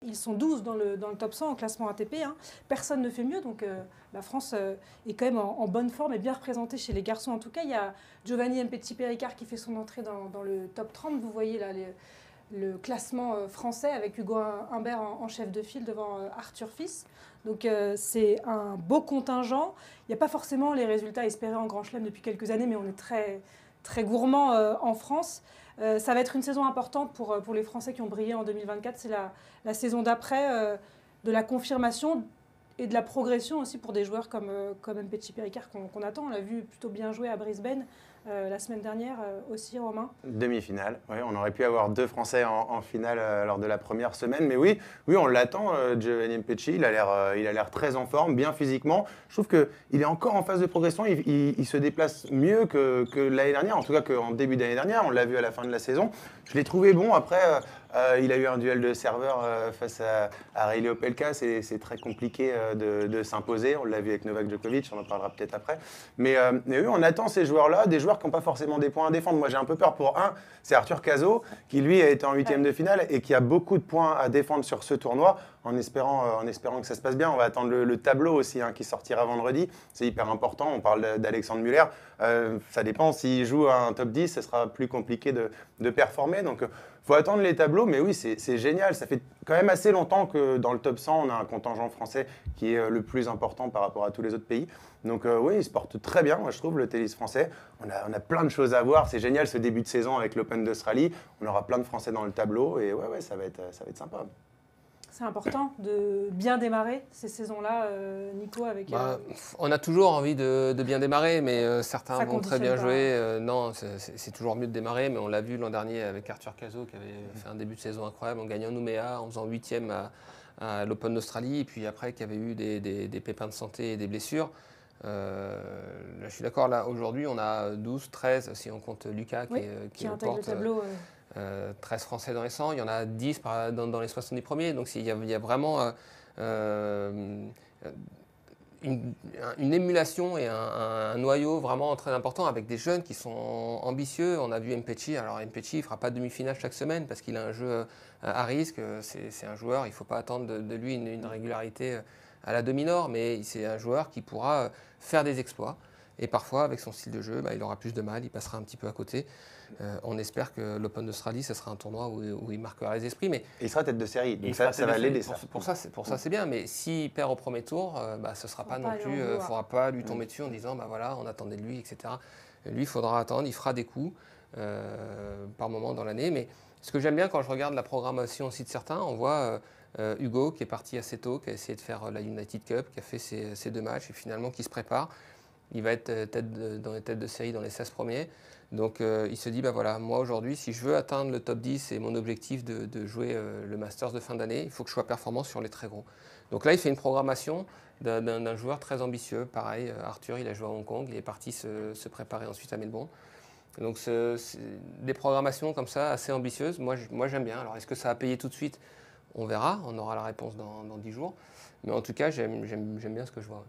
Ils sont 12 dans le top 100 au classement ATP. Hein. Personne ne fait mieux, donc la France est quand même en bonne forme et bien représentée chez les garçons. En tout cas, il y a Giovanni Mpetshi-Perricard qui fait son entrée dans le top 30. Vous voyez là le classement français avec Hugo Humbert en chef de file devant Arthur Fils. Donc c'est un beau contingent. Il n'y a pas forcément les résultats espérés en Grand Chelem depuis quelques années, mais on est très, très gourmand en France. Ça va être une saison importante pour les Français qui ont brillé en 2024. C'est la saison d'après de la confirmation et de la progression aussi pour des joueurs comme Mpetshi-Perricard qu'on attend. On l'a vu plutôt bien jouer à Brisbane la semaine dernière aussi, Romain. Demi-finale, oui, on aurait pu avoir 2 Français en finale lors de la première semaine, mais oui, on l'attend, Giovanni Mpetshi, il a l'air très en forme, bien physiquement. Je trouve qu'il est encore en phase de progression, il se déplace mieux que l'année dernière, en tout cas qu'en début d'année dernière, on l'a vu à la fin de la saison. Je l'ai trouvé bon, après il a eu un duel de serveurs face à Reilly Opelka, c'est très compliqué de s'imposer, on l'a vu avec Novak Djokovic, on en parlera peut-être après. Mais oui, on attend ces joueurs-là, des joueurs qui n'ont pas forcément des points à défendre. Moi j'ai un peu peur pour un, c'est Arthur Cazot, qui lui a été en 8e de finale et qui a beaucoup de points à défendre sur ce tournoi, en espérant que ça se passe bien. On va attendre le tableau aussi hein, qui sortira vendredi, c'est hyper important, on parle d'Alexandre Muller. Ça dépend, s'il joue à un top 10, ce sera plus compliqué de performer. Donc, il faut attendre les tableaux, mais oui, c'est génial. Ça fait quand même assez longtemps que dans le top 100, on a un contingent français qui est le plus important par rapport à tous les autres pays. Donc oui, il se porte très bien, moi je trouve, le tennis français. On a plein de choses à voir. C'est génial ce début de saison avec l'Open d'Australie. On aura plein de Français dans le tableau et ouais, ça va être sympa. C'est important de bien démarrer ces saisons-là, Nico, avec... On a toujours envie de bien démarrer, mais certains vont très bien jouer. Non, c'est toujours mieux de démarrer, mais on l'a vu l'an dernier avec Arthur Cazot qui avait fait un début de saison incroyable en gagnant Nouméa, en faisant 8e à l'Open d'Australie, et puis après qui avait eu des pépins de santé et des blessures. Là, je suis d'accord, là aujourd'hui on a 12, 13, si on compte Lucas qui intègre le tableau. 13 Français dans les 100, il y en a 10 dans les 70 premiers. Donc il y a vraiment une émulation et un noyau vraiment très important avec des jeunes qui sont ambitieux. On a vu Mpetshi. Alors Mpetshi ne fera pas de demi-finale chaque semaine parce qu'il a un jeu à risque. C'est un joueur, il ne faut pas attendre de lui une régularité à la demi-nord, mais c'est un joueur qui pourra faire des exploits. Et parfois, avec son style de jeu, il aura plus de mal, il passera un petit peu à côté. On espère que l'Open d'Australie, ce sera un tournoi où il marquera les esprits. Mais il sera tête de série, donc ça va l'aider. Pour ça, c'est bien. Mais s'il perd au premier tour, ce ne sera pas non plus. Il ne faudra pas lui tomber dessus en disant voilà, on attendait de lui, etc. Lui, il faudra attendre, il fera des coups par moment dans l'année. Mais ce que j'aime bien quand je regarde la programmation aussi de certains, on voit Hugo qui est parti assez tôt, qui a essayé de faire la United Cup, qui a fait ses 2 matchs et finalement qui se prépare. Il va être dans les têtes de série dans les 16 premiers. Donc il se dit, voilà, moi aujourd'hui, si je veux atteindre le top 10 et mon objectif de jouer le Masters de fin d'année, il faut que je sois performant sur les très gros. Donc là, il fait une programmation d'un joueur très ambitieux. Pareil, Arthur, il a joué à Hong Kong, il est parti se préparer ensuite à Melbourne. Donc des programmations comme ça, assez ambitieuses, moi j'aime bien. Alors est-ce que ça va payer tout de suite? On verra, on aura la réponse dans 10 jours. Mais en tout cas, j'aime bien ce que je vois.